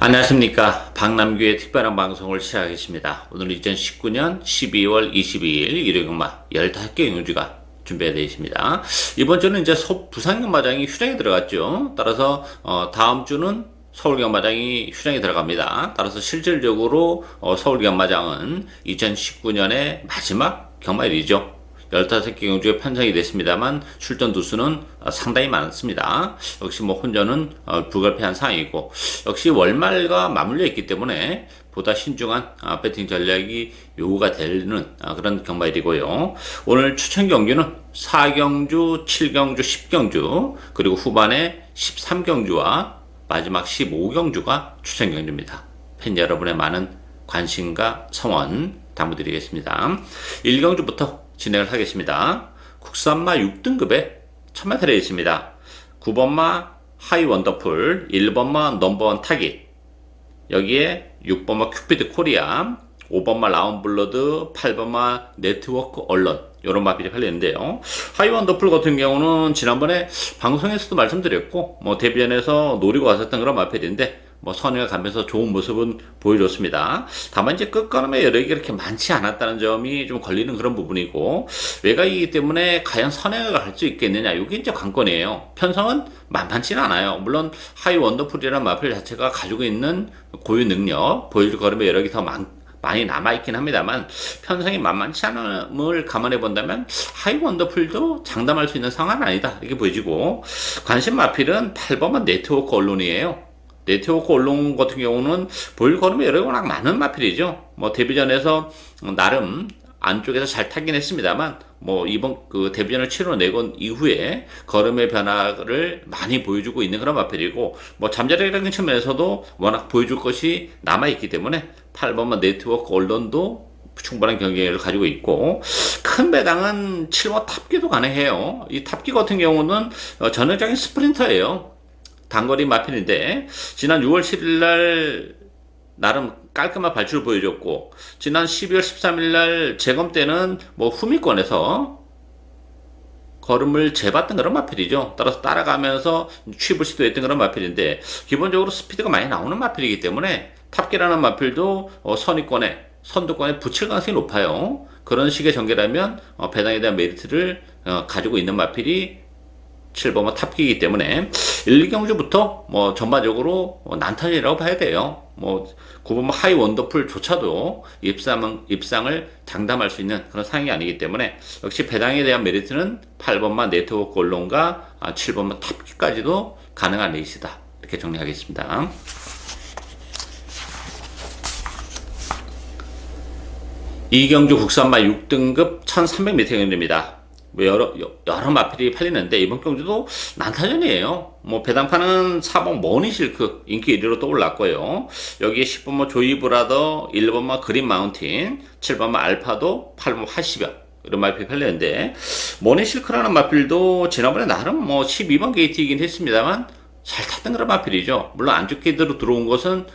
안녕하십니까. 박남규의 특별한 방송을 시작하겠습니다. 오늘 2019년 12월 22일 일요일마 15개 경주가 준비되어 있습니다. 이번 주는 이제 부산경마장이 휴장에 들어갔죠. 따라서 다음 주는 서울경마장이 휴장에 들어갑니다. 따라서 실질적으로 서울경마장은 2019년의 마지막 경마일이죠. 15개 경주에 편성이 됐습니다만 출전 두수는 상당히 많습니다. 역시 혼전은 불가피한 상황이고, 역시 월말과 맞물려 있기 때문에 보다 신중한 배팅 전략이 요구가 되는 그런 경마일이고요. 오늘 추천 경주는 4경주, 7경주, 10경주, 그리고 후반에 13경주와 마지막 15경주가 추천 경주입니다. 팬 여러분의 많은 관심과 성원 당부드리겠습니다. 1경주부터 진행을 하겠습니다. 국산마 6등급에 1000m에 있습니다. 9번마 하이 원더풀, 1번마 넘버원 타깃, 여기에 6번마 큐피드 코리아, 5번마 라운블러드, 8번마 네트워크 언론, 요런 마필이 팔리는데요. 하이 원더풀 같은 경우는 지난번에 방송에서도 말씀드렸고, 데뷔전에서 노리고 왔었던 그런 마필인데, 선회가 가면서 좋은 모습은 보여줬습니다. 다만 이제 끝걸음의 여력이 그렇게 많지 않았다는 점이 좀 걸리는 그런 부분이고, 외곽이기 때문에 과연 선회가 갈 수 있겠느냐, 이게 이제 관건이에요. 편성은 만만치는 않아요. 물론 하이 원더풀이라는 마필 자체가 가지고 있는 고유 능력, 보여줄 걸음의 여력이 더 많이 남아있긴 합니다만, 편성이 만만치 않음을 감안해 본다면 하이 원더풀도 장담할 수 있는 상황은 아니다, 이렇게 보여지고, 관심 마필은 8번만 네트워크 언론이에요. 네트워크 언론 같은 경우는 보일 걸음이 여러 워낙 많은 마필이죠. 데뷔전에서 나름 안쪽에서 잘 타긴 했습니다만, 이번 데뷔전을 치러내건 이후에 걸음의 변화를 많이 보여주고 있는 그런 마필이고, 잠자리라는 측면에서도 워낙 보여줄 것이 남아있기 때문에 8번만 네트워크 언론도 충분한 경쟁력을 가지고 있고, 큰 배당은 7번 탑기도 가능해요. 이 탑기 같은 경우는 전형적인 스프린터예요. 단거리 마필인데, 지난 6월 7일날 나름 깔끔한 발출을 보여줬고, 지난 12월 13일날 재검 때는 후미권에서 걸음을 재봤던 그런 마필이죠. 따라서 따라가면서 취입을 시도했던 그런 마필인데, 기본적으로 스피드가 많이 나오는 마필이기 때문에 탑기라는 마필도 선두권에 붙일 가능성이 높아요. 그런 식의 전개라면 배당에 대한 메리트를 가지고 있는 마필이 7번은 탑기이기 때문에 1, 2경주부터 전반적으로 난타전이라고 봐야 돼요. 9번은 하이 원더풀조차도 입상을 장담할 수 있는 그런 상황이 아니기 때문에, 역시 배당에 대한 메리트는 8번만 네트워크 언론과 7번만 탑기까지도 가능한 레이스다, 이렇게 정리하겠습니다. 2경주 국산마 6등급 1300m 경주입니다. 여러 마필이 팔리는데, 이번 경주도 난타전이에요. 배당판은 4번 머니실크 인기 1위로 떠올랐고요. 여기에 10번마 조이브라더, 1번마 그린 마운틴, 7번마 알파도, 8번마 하시변, 이런 마필이 팔리는데, 머니실크라는 마필도 지난번에 나름 12번 게이트이긴 했습니다만 잘 탔던 그런 마필이죠. 물론 안쪽 게이트로 들어온 것은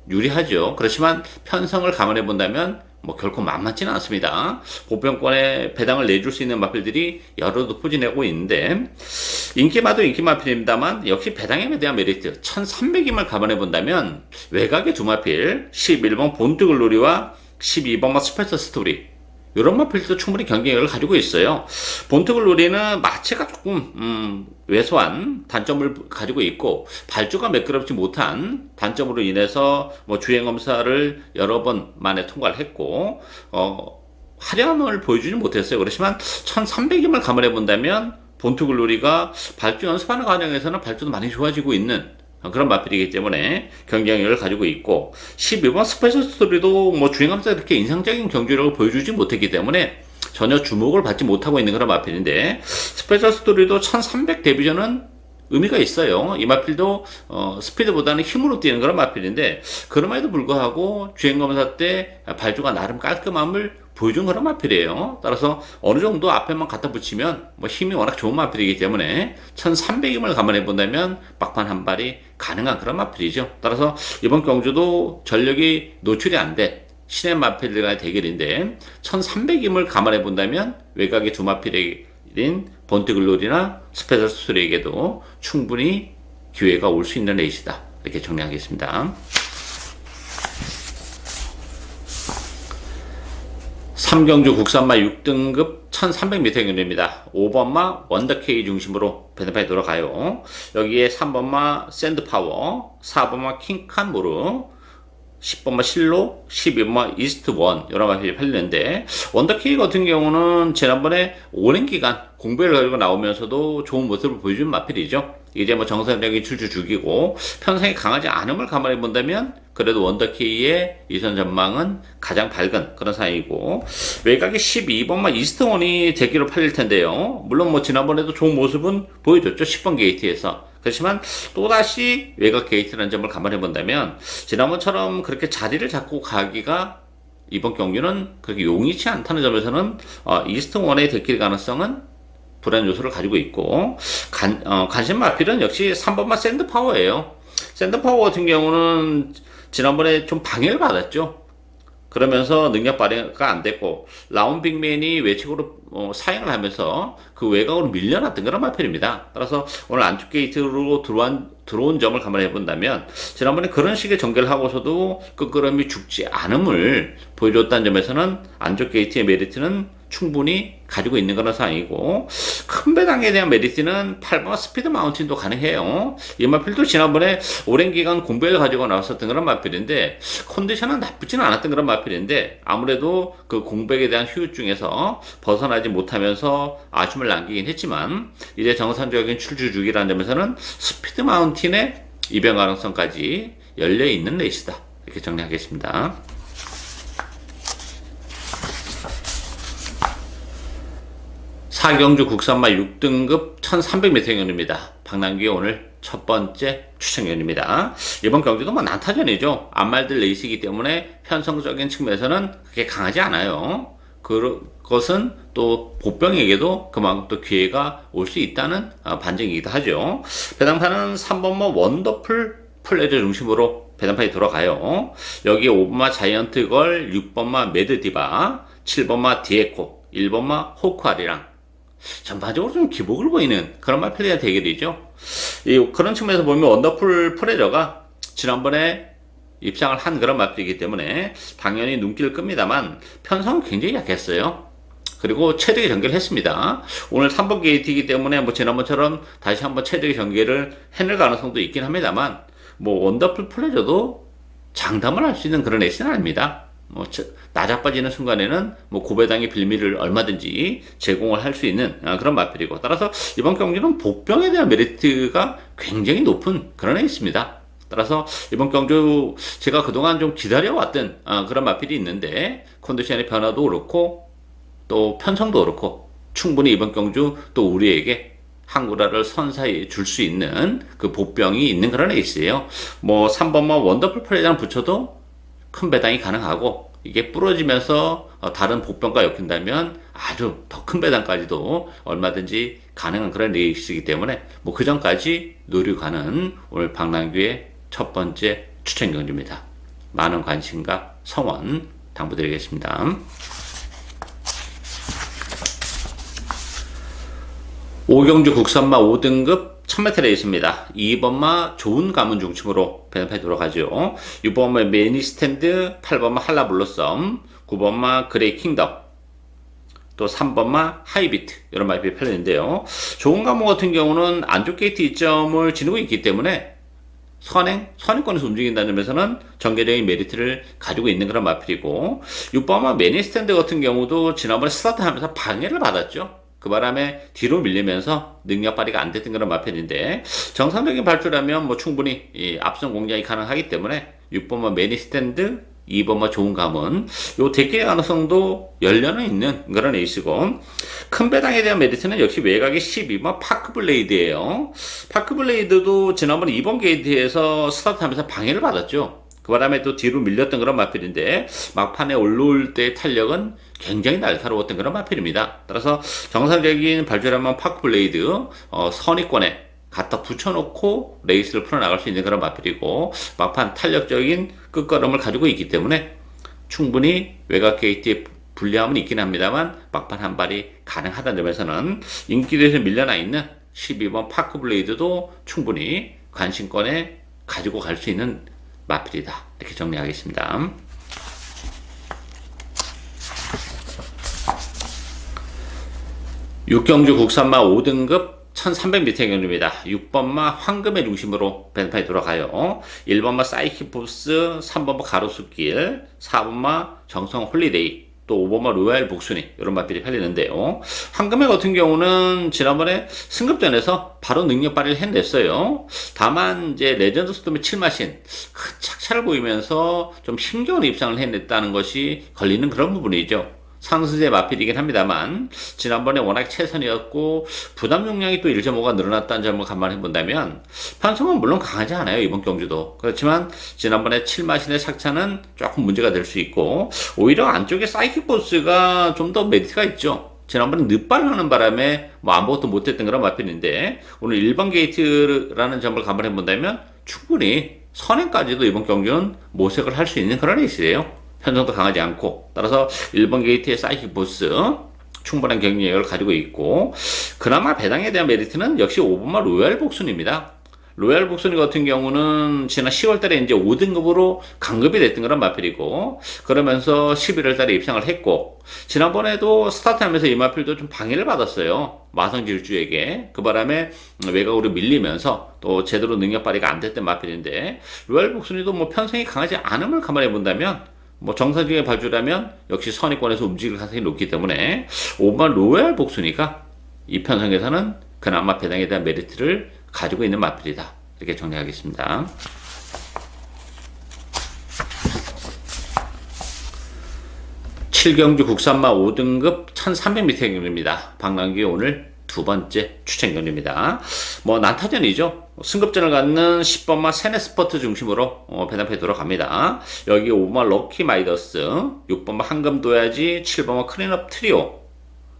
유리하죠. 그렇지만 편성을 감안해 본다면 결코 만만치는 않습니다. 보편권에 배당을 내줄 수 있는 마필들이 여러도 포진하고 있는데, 인기마도 인기 마필입니다만 역시 배당에 대한 메리트 1300임을 감안해 본다면 외곽의 두 마필 11번 본트글로리와 12번 스페셜 스토리, 이런 마필도 충분히 경쟁력을 가지고 있어요. 본트글로리는 마체가 조금 왜소한 단점을 가지고 있고, 발주가 매끄럽지 못한 단점으로 인해서 주행검사를 여러 번 만에 통과를 했고, 화려함을 보여주지 못했어요. 그렇지만 1300임을 감안해 본다면 본트글로리가 발주 연습하는 과정에서는 발주도 많이 좋아지고 있는 그런 마필이기 때문에 경쟁력을 가지고 있고, 12번 스페셜 스토리도 주행감사 그렇게 인상적인 경주력을 보여주지 못했기 때문에 전혀 주목을 받지 못하고 있는 그런 마필인데, 스페셜 스토리도 1300 데뷔전은 의미가 있어요. 이 마필도 스피드보다는 힘으로 뛰는 그런 마필인데, 그럼에도 불구하고 주행검사 때 발주가 나름 깔끔함을 보여준 그런 마필이에요. 따라서 어느 정도 앞에만 갖다 붙이면 힘이 워낙 좋은 마필이기 때문에 1300임을 감안해 본다면 막판 한 발이 가능한 그런 마필이죠. 따라서 이번 경주도 전력이 노출이 안 된 신의 마필들과의 대결인데, 1300임을 감안해 본다면 외곽의 두 마필인 본트글로리나 스페셜 스토리에게도 충분히 기회가 올 수 있는 레이스다, 이렇게 정리하겠습니다. 삼경주 국산마 6등급 1300m 경주입니다. 5번마 원더케이 중심으로 배당판이 돌아가요. 여기에 3번마 샌드파워, 4번마 킹칸모르, 10번마 실로, 12번마 이스트원 여러 마필이 팔리는데, 원더케이 같은 경우는 지난번에 오랜 기간 공배를 가지고 나오면서도 좋은 모습을 보여준 마필이죠. 이제 뭐 정상적인 출주 주기고 편성이 강하지 않음을 감안해 본다면 그래도 원더케이의 이선 전망은 가장 밝은 그런 상황이고, 외곽이 12번마 이스트원이 대기로 팔릴 텐데요. 물론 뭐 지난번에도 좋은 모습은 보여줬죠. 10번 게이트에서. 그렇지만 또다시 외곽 게이트라는 점을 감안해 본다면 지난번처럼 그렇게 자리를 잡고 가기가 이번 경기는 그렇게 용이치 않다는 점에서는 이스트원의 대길 가능성은 불안 요소를 가지고 있고, 관심 마필은 역시 3번마 샌드파워예요. 샌드파워 같은 경우는 지난번에 좀 방해를 받았죠. 그러면서 능력 발휘가 안 됐고, 라운 빅맨이 외측으로 사행을 하면서 그 외곽으로 밀려났던 그런 마필입니다. 따라서 오늘 안쪽 게이트로 들어온 점을 감안해 본다면 지난번에 그런 식의 전개를 하고서도 끄끄럼이 죽지 않음을 보여줬다는 점에서는 안쪽 게이트의 메리트는 충분히 가지고 있는 그런 상황이고, 큰 배당에 대한 메리트는 8번 스피드 마운틴도 가능해요. 이 마필도 지난번에 오랜 기간 공배를 가지고 나왔었던 그런 마필인데 컨디션은 나쁘지는 않았던 그런 마필인데, 아무래도 그 공백에 대한 후유증에서 벗어나지 못하면서 아쉬움을 남기긴 했지만 이제 정상적인 출주 주기라는 점에서는 스피드 마운틴의 이변 가능성까지 열려있는 레이스다, 이렇게 정리하겠습니다. 사경주 국산마 6등급 1300m 경주입니다. 박남규의 오늘 첫 번째 추천 경주입니다. 이번 경주도 뭐 난타전이죠. 앞말들 레이스이기 때문에 편성적인 측면에서는 그렇게 강하지 않아요. 그것은 또 보병에게도 그만큼 또 기회가 올 수 있다는 반증이기도 하죠. 배당판은 3번마 원더풀 플레저 중심으로 배당판이 돌아가요. 여기 5번마 자이언트 걸, 6번마 매드디바, 7번마 디에코, 1번마 호크아리랑 전반적으로 좀 기복을 보이는 그런 마필리아 대결이죠. 그런 측면에서 보면 원더풀 프레저가 지난번에 입상을 한 그런 마필이기 때문에 당연히 눈길을 끕니다만 편성은 굉장히 약했어요. 그리고 체력의 전개를 했습니다. 오늘 3번 게이트이기 때문에 뭐 지난번처럼 다시 한번 체력의 전개를 해낼 가능성도 있긴 합니다만, 뭐 원더풀 플레저도 장담을 할 수 있는 그런 에이스는 아닙니다. 낮아빠지는 순간에는 뭐 고배당의 빌미를 얼마든지 제공을 할 수 있는 그런 마필이고, 따라서 이번 경기는 복병에 대한 메리트가 굉장히 높은 그런 에이스입니다. 따라서 이번 경주 제가 그동안 좀 기다려왔던 그런 마필이 있는데, 컨디션의 변화도 그렇고 또 편성도 그렇고 충분히 이번 경주 또 우리에게 항구라를 선사해 줄 수 있는 그 복병이 있는 그런 에이스예요. 뭐 3번만 원더풀 플레이랑 붙여도 큰 배당이 가능하고, 이게 부러지면서 다른 복병과 엮인다면 아주 더 큰 배당까지도 얼마든지 가능한 그런 레이스이기 때문에 뭐 그 전까지 노리고 가는 오늘 박남규의 첫 번째 추천 경주입니다. 많은 관심과 성원 당부드리겠습니다. 5경주 국산마 5등급 1000m 레이스입니다. 2번마 좋은 가문 중심으로 배당판이 돌아가죠. 6번마 매니스탠드, 8번마 할라블로썸, 9번마 그레이 킹덤, 또 3번마 하이비트 이런 마필이 팔리는데요. 좋은 가문 같은 경우는 안쪽 게이트 이점을 지니고 있기 때문에 선행권에서 움직인다는 점에서는 전개적인 메리트를 가지고 있는 그런 마필이고, 6번마 매니스탠드 같은 경우도 지난번에 스타트하면서 방해를 받았죠. 그 바람에 뒤로 밀리면서 능력 발휘가 안 됐던 그런 마필인데, 정상적인 발주라면 뭐 충분히 앞선 공략이 가능하기 때문에 6번마 매니스탠드, 2번마 좋은 가문, 요 대기의 가능성도 열려는 있는 그런 에이스고, 큰 배당에 대한 메리트는 역시 외곽의 12번 파크블레이드예요. 파크블레이드도 지난번 2번 게이트에서 스타트하면서 방해를 받았죠. 그 바람에 또 뒤로 밀렸던 그런 마필인데 막판에 올라올 때의 탄력은 굉장히 날카로웠던 그런 마필입니다. 따라서 정상적인 발주라면 파크블레이드 선입권에 갖다 붙여놓고 레이스를 풀어나갈 수 있는 그런 마필이고, 막판 탄력적인 끝걸음을 가지고 있기 때문에 충분히 외곽 게이트의 불리함은 있긴 합니다만 막판 한 발이 가능하다는 점에서는 인기도에서 밀려나 있는 12번 파크블레이드도 충분히 관심권에 가지고 갈 수 있는 마필이다, 이렇게 정리하겠습니다. 육경주 국산마 5등급 1300m 경주입니다. 6번마 황금의 중심으로 벤판이 돌아가요. 1번마 사이키포스, 3번마 가로수길, 4번마 정성 홀리데이, 또 5번마 로얄 복순이 이런 맛들이 팔리는데요. 황금의 같은 경우는 지난번에 승급전에서 바로 능력 발휘를 해냈어요. 다만 이제 레전드 스톰의 7마신 큰 착차를 보이면서 좀 힘겨운 입상을 해냈다는 것이 걸리는 그런 부분이죠. 상승세 마필이긴 합니다만 지난번에 워낙 최선이었고 부담 용량이 또 1.5가 늘어났다는 점을 감안해 본다면 편성은 물론 강하지 않아요. 이번 경주도. 그렇지만 지난번에 7마신의 착차는 조금 문제가 될 수 있고 오히려 안쪽에 사이킥 보스가 좀 더 메리트가 있죠. 지난번에 늦발을 하는 바람에 뭐 아무것도 못했던 그런 마필인데 오늘 1번 게이트라는 점을 감안해 본다면 충분히 선행까지도 이번 경주는 모색을 할 수 있는 그런 레이스예요. 편성도 강하지 않고 따라서 1번 게이트의 사이킥 보스 충분한 경쟁력을 가지고 있고 그나마 배당에 대한 메리트는 역시 5번마 로얄 복순입니다. 로얄 복순이 같은 경우는 지난 10월달에 이제 5등급으로 강급이 됐던 그런 마필이고 그러면서 11월달에 입상을 했고 지난번에도 스타트하면서 이 마필도 좀 방해를 받았어요. 마성질주에게. 그 바람에 외곽으로 밀리면서 또 제대로 능력 발휘가 안 됐던 마필인데 로얄 복순이도 뭐 편성이 강하지 않음을 감안해 본다면 뭐 정상적인 발주라면 역시 선의권에서 움직일 가능성이 높기 때문에 5번 로얄 복순이가 이 편성에서는 그나마 배당에 대한 메리트를 가지고 있는 마필이다. 이렇게 정리하겠습니다. 칠경주 국산마 5등급 1300m 경주입니다. 방랑규 오늘 두 번째 추천 경주입니다. 뭐 난타전이죠. 승급전을 갖는 10번마 세네스퍼트 중심으로 배당패 돌아갑니다. 여기 5번마 럭키 마이더스, 6번마 황금도야지, 7번마 클린업 트리오,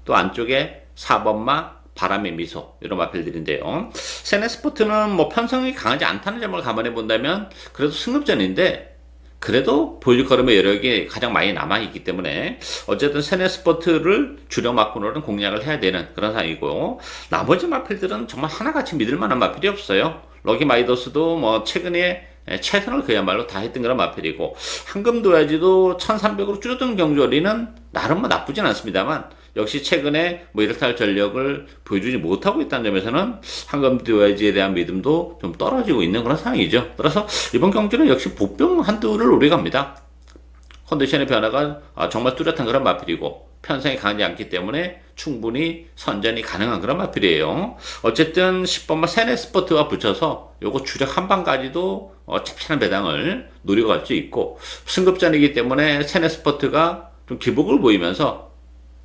또 안쪽에 4번마 바람의 미소 이런 마필들인데요. 세네스포트는 뭐 편성이 강하지 않다는 점을 감안해 본다면 그래도 승급전인데 그래도 보여줄 걸음의 여력이 가장 많이 남아있기 때문에 어쨌든 세네스포트를 주력 마크로는 공략을 해야 되는 그런 상황이고 나머지 마필들은 정말 하나같이 믿을 만한 마필이 없어요. 럭키 마이더스도 뭐 최근에 최선을 그야말로 다 했던 그런 마필이고 황금도야지도 1300으로 줄어든 경주거리는 나름 뭐 나쁘진 않습니다만 역시 최근에 뭐 이렇다 할 전력을 보여주지 못하고 있다는 점에서는 황금도야지에 대한 믿음도 좀 떨어지고 있는 그런 상황이죠. 따라서 이번 경주는 역시 복병 한두를 노려갑니다. 컨디션의 변화가 정말 뚜렷한 그런 마필이고 편성이 강하지 않기 때문에 충분히 선전이 가능한 그런 마필이에요. 어쨌든 10번마 세네스포트와 붙여서 요거 주력 한방까지도 짭짤한 배당을 노리고 갈 수 있고 승급전이기 때문에 세네스포트가 좀 기복을 보이면서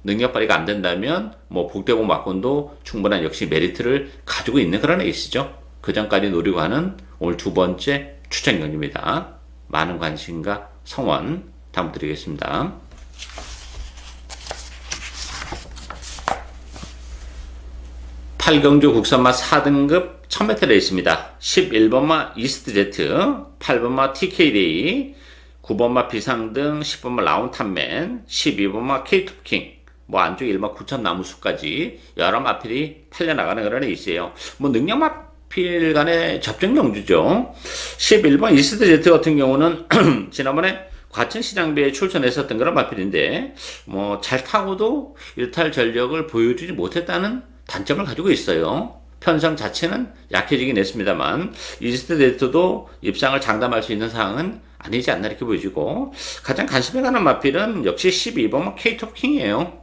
능력 발휘가 안 된다면 뭐 복대공 막건도 충분한 역시 메리트를 가지고 있는 그런 에이스죠. 그 전까지 노리고 하는 오늘 두 번째 추천 경주입니다. 많은 관심과 성원 부탁드리겠습니다. 팔경주 국산마 4등급 1000m 레이스입니다. 11번마 이스트제트, 8번마 TK데이, 9번마 비상등, 10번마 라운탄맨, 12번마 케이토킹, 뭐 안쪽 1만 9천 나무수까지 여러 마필이 팔려나가는 그런 레이스예요. 뭐 능력 마필 간의 접전 경주죠. 11번 이스트 제트 같은 경우는 지난번에 과천시장배에 출전했었던 그런 마필인데 뭐 잘 타고도 일탈 전력을 보여주지 못했다는 단점을 가지고 있어요. 편성 자체는 약해지긴 했습니다만 이스트 제트도 입상을 장담할 수 있는 상황은 아니지 않나 이렇게 보여지고 가장 관심이 가는 마필은 역시 12번 케이토킹이에요.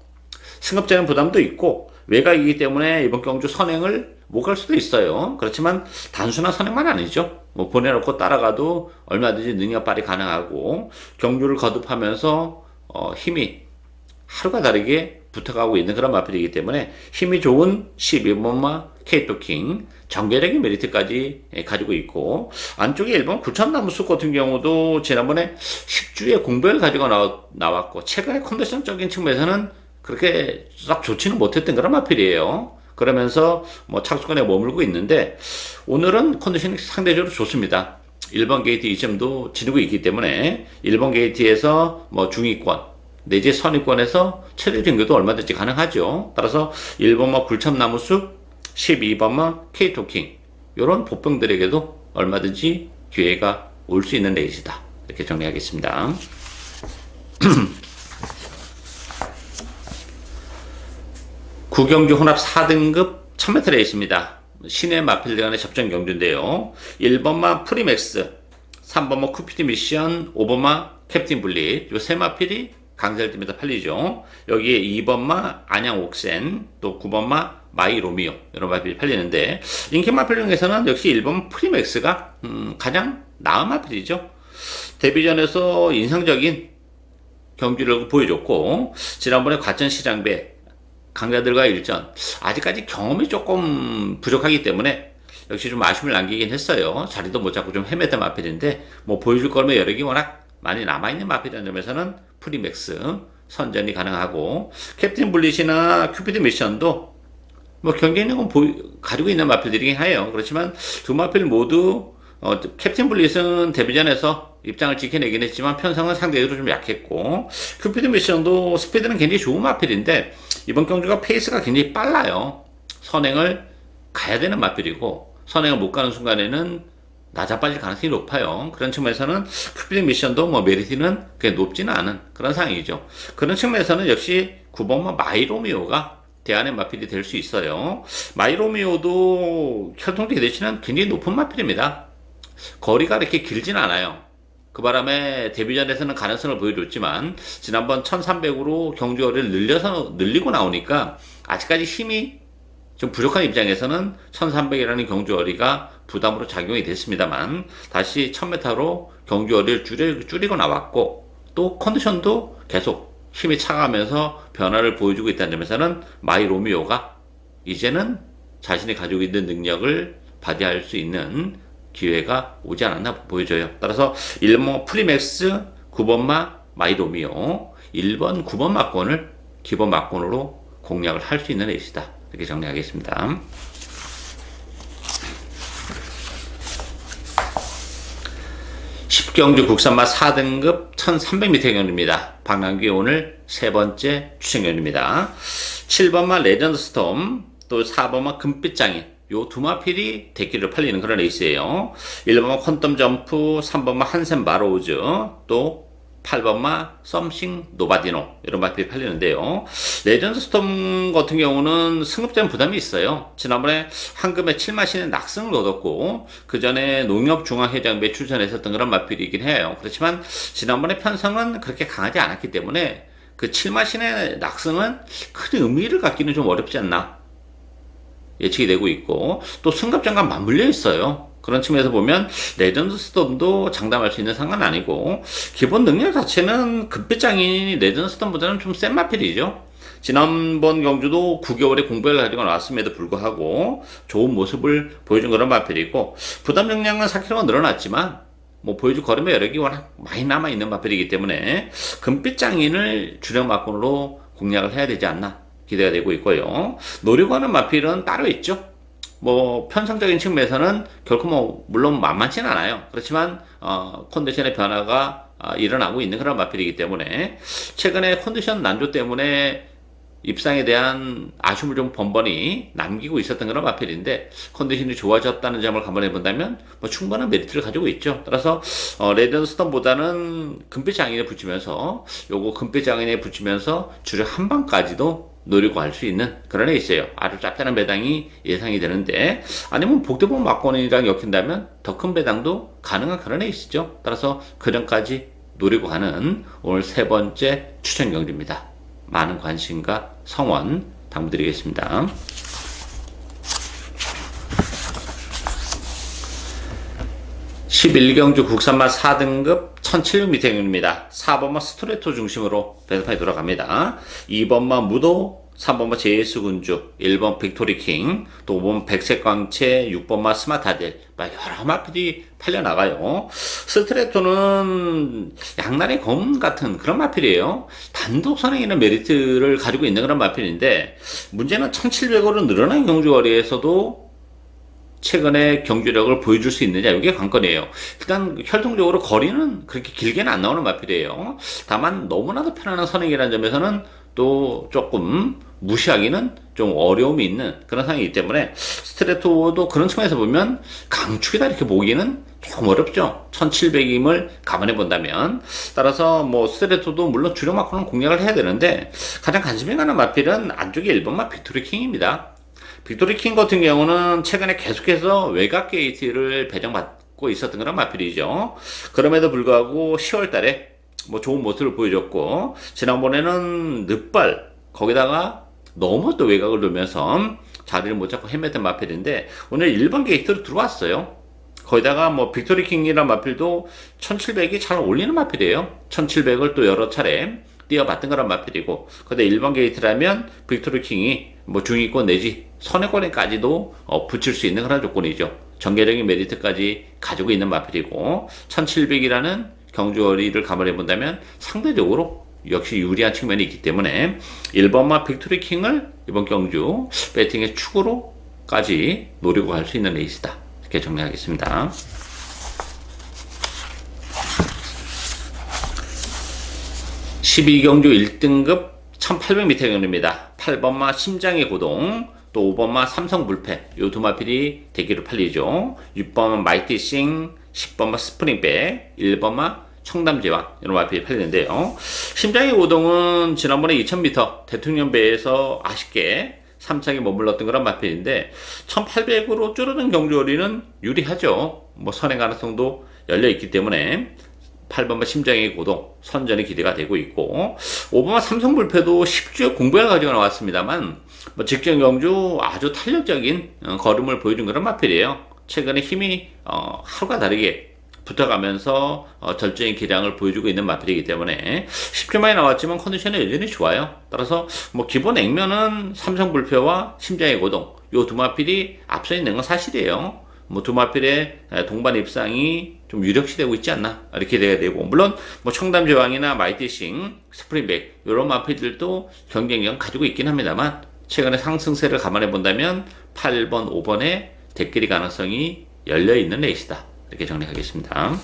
승급자는 부담도 있고 외곽이기 때문에 이번 경주 선행을 못 갈 수도 있어요. 그렇지만 단순한 선행만 아니죠. 뭐 보내놓고 따라가도 얼마든지 능력 발휘 가능하고 경주를 거듭하면서 힘이 하루가 다르게 붙어가고 있는 그런 마필이기 때문에 힘이 좋은 12번마 케이토킹 정계적인 메리트까지 가지고 있고 안쪽에 1번 9천나무숲 같은 경우도 지난번에 10주에 공백을 가지고 나왔고 최근에 컨디션적인 측면에서는 그렇게 싹 좋지는 못했던 그런 마필이에요. 그러면서 뭐 착수권에 머물고 있는데 오늘은 컨디션이 상대적으로 좋습니다. 1번 게이트 2점도 지니고 있기 때문에 1번 게이트에서 뭐 중위권 내지 선위권에서 최대 등교도 얼마든지 가능하죠. 따라서 1번마 굴참나무숲, 12번마 케이토킹 이런 복병들에게도 얼마든지 기회가 올 수 있는 레이스다. 이렇게 정리하겠습니다. 구경주 혼합 4등급 1000m 레이스입니다. 시내 마필드 간의 접전 경주인데요. 1번마 프리맥스, 3번마 쿠피드 미션, 5번마 캡틴 블릿, 요 세 마필이 강세일팀에서 팔리죠. 여기에 2번마 안양 옥센, 또 9번마 마이 로미오, 이런 마필이 팔리는데, 인기 마필 중에서는 역시 1번 프리맥스가 가장 나은 마필이죠. 데뷔전에서 인상적인 경기를 보여줬고, 지난번에 과천 시장배 강자들과 일전, 아직까지 경험이 조금 부족하기 때문에 역시 좀 아쉬움을 남기긴 했어요. 자리도 못 잡고 좀 헤맸던 마필인데, 뭐 보여줄 거면 여력이 워낙 많이 남아있는 마필이라는 점에서는 프리맥스 선전이 가능하고, 캡틴 블릿이나 큐피드 미션도 뭐 경기 있는 건 가지고 있는 마필들이긴 해요. 그렇지만 두 마필 모두 캡틴 블릿은 데뷔전에서 입장을 지켜내긴 했지만 편성은 상대적으로 좀 약했고, 큐피드 미션도 스피드는 굉장히 좋은 마필인데 이번 경주가 페이스가 굉장히 빨라요. 선행을 가야 되는 마필이고 선행을 못 가는 순간에는 낮아빠질 가능성이 높아요. 그런 측면에서는 큐피드 미션도 뭐 메리트는 그게 높지는 않은 그런 상황이죠. 그런 측면에서는 역시 9번마 마이로미오가 대안의 마필이 될 수 있어요. 마이로미오도 혈통적 기대치는 굉장히 높은 마필입니다. 거리가 이렇게 길진 않아요. 그 바람에 데뷔전에서는 가능성을 보여줬지만 지난번 1300으로 경주거리를 늘리고 나오니까 아직까지 힘이 좀 부족한 입장에서는 1300이라는 경주거리가 부담으로 작용이 됐습니다만 다시 1000m로 경주거리를 줄이고 나왔고, 또 컨디션도 계속 힘이 차가면서 변화를 보여주고 있다는 점에서는 마이 로미오가 이제는 자신이 가지고 있는 능력을 발휘할 수 있는 기회가 오지 않았나 보여져요. 따라서 1번 프리맥스, 9번마 마이 로미오, 1번 9번 막권을 기본 막권으로 공략을 할 수 있는 레이스다, 이렇게 정리하겠습니다. 10경주 국산마 4등급 1300m 경주입니다. 박남규 오늘 세 번째 추천 경주입니다. 7번마 레전드 스톰, 또 4번마 금빛장인, 요 두 마필이 대기를 팔리는 그런 레이스예요. 1번마 퀀텀 점프, 3번마 한센 마로우즈, 또 8번마 썸씽 노바디노, 이런 마필이 팔리는데요. 레전드 스톰 같은 경우는 승급자는 부담이 있어요. 지난번에 한금에 7마신의 낙승을 얻었고 그 전에 농협중앙회장부에 출전했었던 그런 마필이긴 해요. 그렇지만 지난번에 편성은 그렇게 강하지 않았기 때문에 그 7마신의 낙승은 큰 의미를 갖기는 좀 어렵지 않나 예측이 되고 있고, 또 승급전과 맞물려 있어요. 그런 측면에서 보면 레전드 스톰도 장담할 수 있는 상황은 아니고, 기본 능력 자체는 급배장인이 레전드 스톰보다는 좀 센 마필이죠. 지난번 경주도 9개월의 공백을 가지고 나왔음에도 불구하고 좋은 모습을 보여준 그런 마필이고, 부담 역량은 4kg가 늘어났지만 뭐 보여줄 걸음의 여력이 워낙 많이 남아있는 마필이기 때문에 금빛장인을 주력 막권으로 공략을 해야 되지 않나 기대가 되고 있고요. 노리고 하는 마필은 따로 있죠. 뭐 편성적인 측면에서는 결코 뭐 물론 만만치는 않아요. 그렇지만 컨디션의 변화가 일어나고 있는 그런 마필이기 때문에 최근에 컨디션 난조 때문에 입상에 대한 아쉬움을 좀 번번이 남기고 있었던 그런 마필인데, 컨디션이 좋아졌다는 점을 감안해 본다면 뭐 충분한 메리트를 가지고 있죠. 따라서 레전드 스톰보다는 금빛 장인에 붙이면서, 요거 금빛 장인에 붙이면서 주력 한 방까지도 노리고 갈 수 있는 그런 애 있어요. 아주 짭짤한 배당이 예상이 되는데, 아니면 복대본 막권이랑 엮인다면 더 큰 배당도 가능한 그런 애 있죠. 따라서 그 전까지 노리고 가는 오늘 세 번째 추천 경주입니다. 많은 관심과 성원 당부드리겠습니다. 11경주 국산마 4등급 1700m 경주입니다. 4번마 스트레토 중심으로 배달판이 돌아갑니다. 2번마 무도, 3번마 JS군주, 1번 빅토리킹, 또 5번 백색광채, 6번마 스마타델, 여러 마필이 팔려나가요. 스트레토는 양날의 검 같은 그런 마필이에요. 단독 선행이나 메리트를 가지고 있는 그런 마필인데, 문제는 1700으로 늘어난 경주거리에서도 최근에 경주력을 보여줄 수 있느냐, 이게 관건이에요. 일단 혈통적으로 거리는 그렇게 길게는 안 나오는 마필이에요. 다만 너무나도 편안한 선행이라는 점에서는 또 조금 무시하기는 좀 어려움이 있는 그런 상황이기 때문에 스트레토도 그런 측면에서 보면 강축이다 이렇게 보기는 조금 어렵죠. 1700임을 감안해 본다면. 따라서 뭐 스트레토도 물론 주력 마크는 공략을 해야 되는데 가장 관심이 가는 마필은 안쪽에 1번마 빅토리킹입니다. 빅토리킹 같은 경우는 최근에 계속해서 외곽 게이트를 배정받고 있었던 그런 마필이죠. 그럼에도 불구하고 10월 달에 뭐 좋은 모습을 보여줬고, 지난번에는 늑발, 거기다가 너무 또 외곽을 놓으면서 자리를 못 잡고 헤맸던 마필인데, 오늘 1번 게이트로 들어왔어요. 거기다가 뭐 빅토리킹이란 마필도 1700이 잘 어울리는 마필이에요. 1700을 또 여러 차례 뛰어봤던 그런 마필이고, 근데 1번 게이트라면 빅토리킹이 뭐 중위권 내지 선회권에까지도 붙일 수 있는 그런 조건이죠. 전개적인 메리트까지 가지고 있는 마필이고, 1700이라는 경주거리를 감안해 본다면 상대적으로 역시 유리한 측면이 있기 때문에 1번마 빅토리킹을 이번 경주 배팅의 축으로까지 노리고 갈 수 있는 레이스다, 이렇게 정리하겠습니다. 12경주 1등급 1800m 경주입니다. 8번마 심장의 고동, 또 5번마 삼성불패, 요 두 마필이 대기로 팔리죠. 6번마 마이티싱, 10번마 스프링백, 1번마 청담제왕, 이런 마필이 팔리는데요. 심장의 고동은 지난번에 2000m 대통령배에서 아쉽게 3차에 머물렀던 그런 마필인데 1800으로 줄어든 경주거리는 유리하죠. 뭐 선행 가능성도 열려있기 때문에 8번마 심장의 고동 선전이 기대가 되고 있고, 5번마 삼성불패도 10주에 공부를 가지고 나왔습니다만 뭐 직전 경주 아주 탄력적인 걸음을 보여준 그런 마필이에요. 최근에 힘이 하루가 다르게 붙어가면서 절정의 기량을 보여주고 있는 마필이기 때문에 10주만에 나왔지만 컨디션이 여전히 좋아요. 따라서 뭐 기본 액면은 삼성불패와 심장의 고동, 요 두 마필이 앞서 있는 건 사실이에요. 뭐 두 마필의 동반 입상이 좀 유력시되고 있지 않나, 이렇게 돼야 되고, 물론 뭐 청담제왕이나 마이티싱, 스프링백 이런 마필들도 경쟁력 가지고 있긴 합니다만 최근에 상승세를 감안해 본다면 8번, 5번의 대끼리 가능성이 열려있는 레이스다, 이렇게 정리하겠습니다.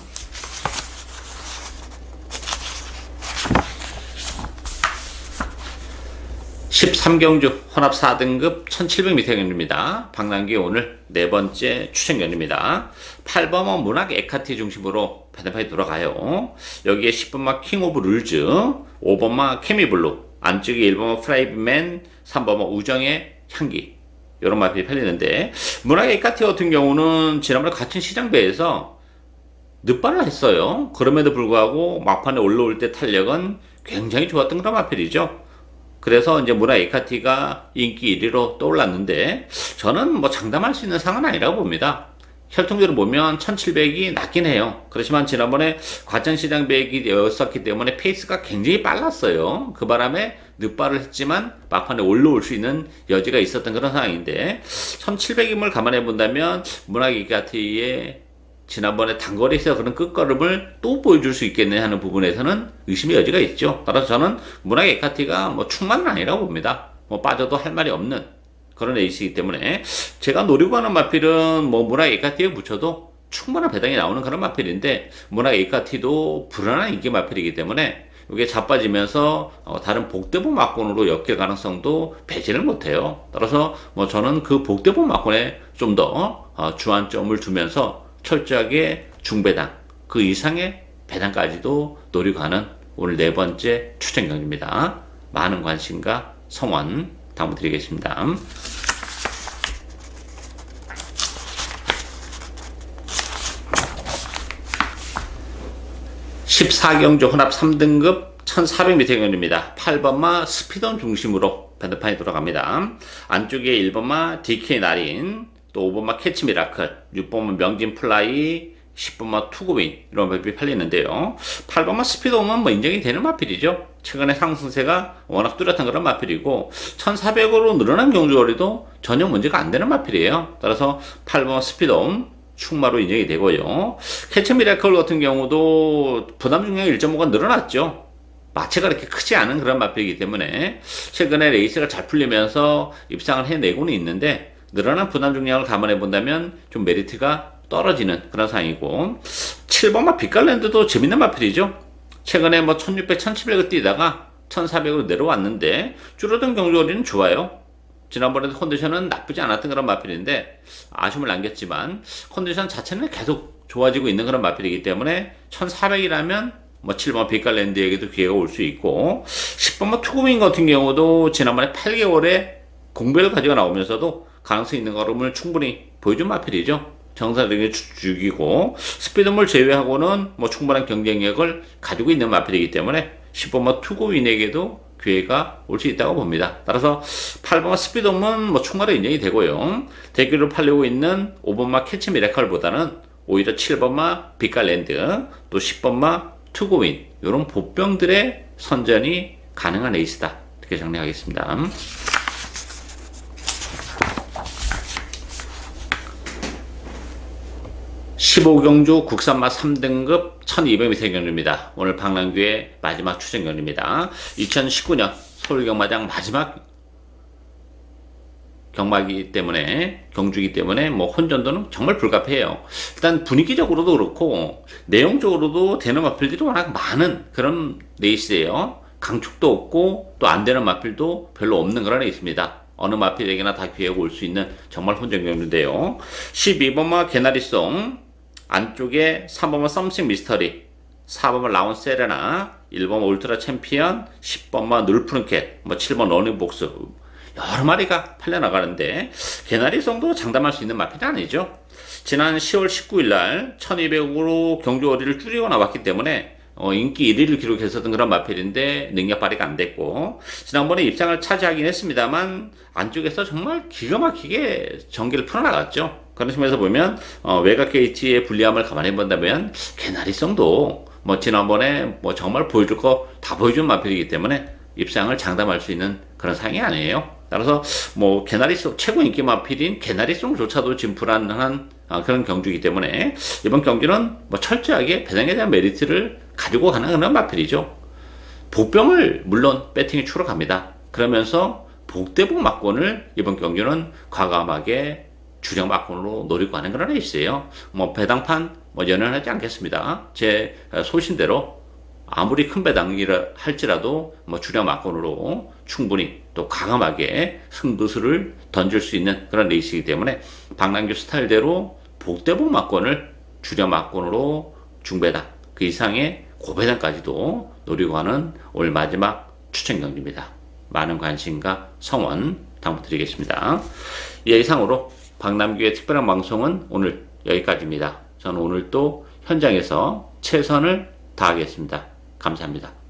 (13경주) 혼합 4등급 1700m 경주입니다. 박남기 오늘 네 번째 추천 경주입니다. 8번마 문학 에카티 중심으로 배드판이 돌아가요. 여기에 10번마 킹 오브 룰즈, 5번마 케미블루, 안쪽에 1번마 프라이브맨, 3번마 우정의 향기, 이런 마필이 팔리는데, 문학 에카티 같은 경우는 지난번에 같은 시장배에서 늑발을 했어요. 그럼에도 불구하고 막판에 올라올 때 탄력은 굉장히 좋았던 그런 마필이죠. 그래서 이제 문화 에카티가 인기 1위로 떠올랐는데, 저는 뭐 장담할 수 있는 상은 아니라고 봅니다. 혈통적으로 보면 1700이 낮긴 해요. 그렇지만 지난번에 과천시장 배액이 되었었기 때문에 페이스가 굉장히 빨랐어요. 그 바람에 늑발을 했지만 막판에 올라올 수 있는 여지가 있었던 그런 상황인데, 1700임을 감안해 본다면 문화 에카티의 지난번에 단거리에서 그런 끝걸음을 또 보여줄 수 있겠네 하는 부분에서는 의심의 여지가 있죠. 따라서 저는 문학 에카티가 뭐 충만은 아니라고 봅니다. 뭐 빠져도 할 말이 없는 그런 에이스이기 때문에 제가 노리고 하는 마필은 뭐 문학 에카티에 붙여도 충분한 배당이 나오는 그런 마필인데, 문학 에카티도 불안한 인기 마필이기 때문에 이게 자빠지면서 다른 복대본 막권으로 엮일 가능성도 배제를 못해요. 따라서 뭐 저는 그 복대본 막권에 좀 더 주안점을 두면서 철저하게 중배당, 그 이상의 배당까지도 노리고 하는 오늘 네 번째 추천 경주입니다. 많은 관심과 성원 당부드리겠습니다. 14경주 혼합 3등급 1400m 경주입니다. 8번마 스피던 중심으로 배드판이 돌아갑니다. 안쪽에 1번마 DK 나린, 또 5번마 캐치 미라클, 6번마 명진 플라이, 10번마 투고윈, 이런 마필이 팔리는데요. 8번마 스피드홈은 뭐 인정이 되는 마필이죠. 최근에 상승세가 워낙 뚜렷한 그런 마필이고 1400으로 늘어난 경주거리도 전혀 문제가 안 되는 마필이에요. 따라서 8번마 스피드홈 충마로 인정이 되고요. 캐치 미라클 같은 경우도 부담 중량 1.5가 늘어났죠. 마체가 그렇게 크지 않은 그런 마필이기 때문에 최근에 레이스가 잘 풀리면서 입상을 해내고는 있는데, 늘어난 부담 중량을 감안해 본다면 좀 메리트가 떨어지는 그런 상황이고, 7번마 빛깔랜드도 재밌는 마필이죠. 최근에 뭐 1600, 1700을 뛰다가 1400으로 내려왔는데 줄어든 경주거리는 좋아요. 지난번에도 컨디션은 나쁘지 않았던 그런 마필인데 아쉬움을 남겼지만 컨디션 자체는 계속 좋아지고 있는 그런 마필이기 때문에 1400이라면 뭐 7번 빛깔랜드에게도 기회가 올 수 있고 10번 뭐 투구민 같은 경우도 지난번에 8개월에 공백을 가지고 나오면서도 가능성 있는 걸음을 충분히 보여준 마필이죠. 정상적인 죽이고 스피드물 제외하고는 뭐 충분한 경쟁력을 가지고 있는 마필이기 때문에 10번마 투구윈에게도 기회가 올 수 있다고 봅니다. 따라서 8번마 스피드물 뭐 충분히 인정이 되고요. 대기를 팔리고 있는 5번마 캐치 미라클보다는 오히려 7번마 빛깔랜드 또 10번마 투구윈 이런 보병들의 선전이 가능한 에이스다. 이렇게 정리하겠습니다. 15경주 국산마 3등급 1200m 경주입니다. 오늘 박람규의 마지막 추천 경주입니다. 2019년 서울경마장 마지막 경마기 때문에 경주이기 때문에 뭐 혼전도는 정말 불가피해요. 일단 분위기적으로도 그렇고 내용적으로도 되는 마필들이 워낙 많은 그런 레이스예요. 강축도 없고 또 안 되는 마필도 별로 없는 그런 레이스입니다. 어느 마필에게나 다 기회가 올 수 있는 정말 혼전 경주인데요. 12번마 개나리송 안쪽에 3번마 썸씽 미스터리, 4번마 라운 세레나, 1번마 울트라 챔피언, 10번마 눌프른캣, 뭐 7번 러닝복스 여러 마리가 팔려나가는데 개나리송도 장담할 수 있는 마필이 아니죠. 지난 10월 19일 날 1200으로 경주거리를 줄이고 나왔기 때문에 인기 1위를 기록했었던 그런 마필인데 능력 발휘가 안 됐고 지난번에 입상을 차지하긴 했습니다만 안쪽에서 정말 기가 막히게 전기를 풀어나갔죠. 그런 측면에서 보면 외곽 게이트의 불리함을 감안해 본다면 개나리송도 뭐 지난번에 뭐 정말 보여줄 거 다 보여준 마필이기 때문에 입상을 장담할 수 있는 그런 상황이 아니에요. 따라서 뭐 개나리송 최고 인기 마필인 개나리송조차도 지금 불안한 그런 경주이기 때문에 이번 경기는 뭐 철저하게 배당에 대한 메리트를 가지고 가는 그런 마필이죠. 복병을 물론 배팅에 추러 갑니다. 그러면서 복대복 막권을 이번 경기는 과감하게 주력 막권으로 노리고 가는 그런 레이스예요. 뭐 배당판 뭐 연연하지 않겠습니다. 제 소신대로 아무리 큰 배당이라 할지라도 뭐 주력 막권으로 충분히 또 과감하게 승부수를 던질 수 있는 그런 레이스이기 때문에 박남규 스타일대로 복대복 막권을 주력 막권으로 중배당 그 이상의 고배당까지도 노리고 하는 올 마지막 추천 경기입니다. 많은 관심과 성원 당부드리겠습니다. 이상으로 박남규의 특별한 방송은 오늘 여기까지입니다. 저는 오늘 또 현장에서 최선을 다하겠습니다. 감사합니다.